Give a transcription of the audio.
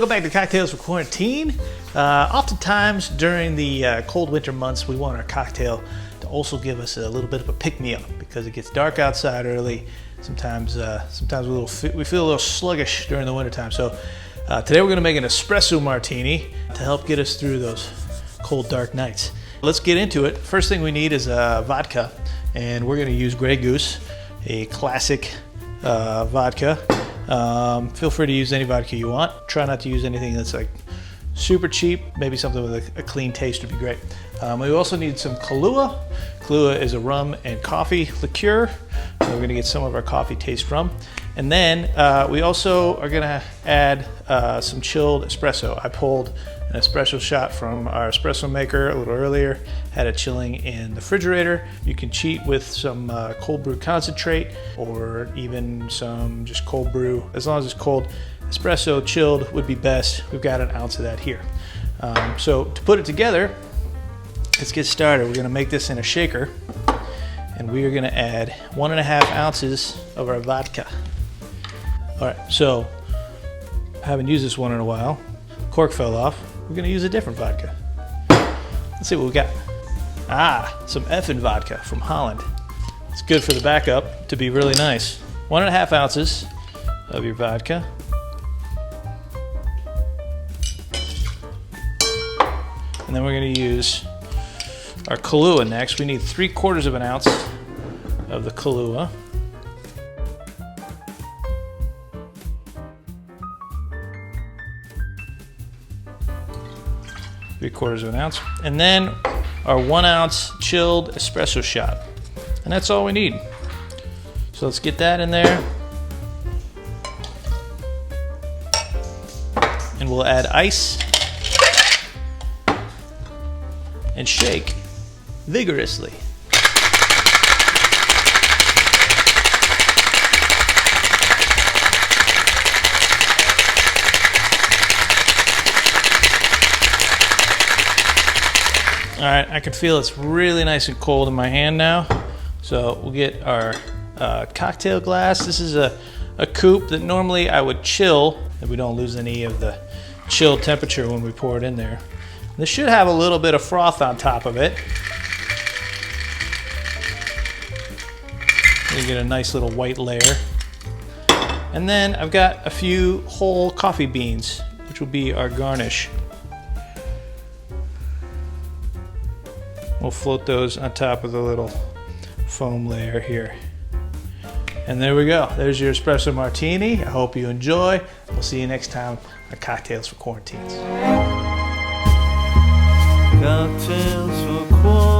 welcome back to Cocktails for Quarantine. Oftentimes during the cold winter months, we want our cocktail to also give us a little bit of a pick-me-up because it gets dark outside early. Sometimes we feel a little sluggish during the wintertime. So today we're going to make an espresso martini to help get us through those cold, dark nights. Let's get into it. First thing we need is vodka, and we're going to use Grey Goose, a classic vodka. Feel free to use any vodka you want. Try not to use anything that's like super cheap. Maybe something with a clean taste would be great. We also need some Kahlua. Kahlua is a rum and coffee liqueur. So we're gonna get some of our coffee taste from. And then we also are gonna add some chilled espresso. I pulled an espresso shot from our espresso maker a little earlier, had it chilling in the refrigerator. You can cheat with some cold brew concentrate or even some just cold brew. As long as it's cold, espresso chilled would be best. We've got an ounce of that here. So to put it together, let's get started. We're gonna make this in a shaker, and we are gonna add 1.5 ounces of our vodka. All right, so I haven't used this one in a while. Cork fell off. We're gonna use a different vodka. Let's see what we got. Some effing vodka from Holland. It's good for the backup to be really nice. 1.5 ounces of your vodka. And then we're gonna use our Kahlua next. We need 3/4 of an ounce of the Kahlua. Three-quarters of an ounce. And then our 1 ounce chilled espresso shot. And that's all we need. So let's get that in there. And we'll add ice and shake vigorously. All right, I can feel it's really nice and cold in my hand now. So we'll get our cocktail glass. This is a coupe that normally I would chill, and we don't lose any of the chill temperature when we pour it in there. This should have a little bit of froth on top of it. You get a nice little white layer. And then I've got a few whole coffee beans, which will be our garnish. We'll float those on top of the little foam layer here. And there we go. There's your espresso martini. I hope you enjoy. We'll see you next time on Cocktails for Quarantines. Cocktails for Quarantine.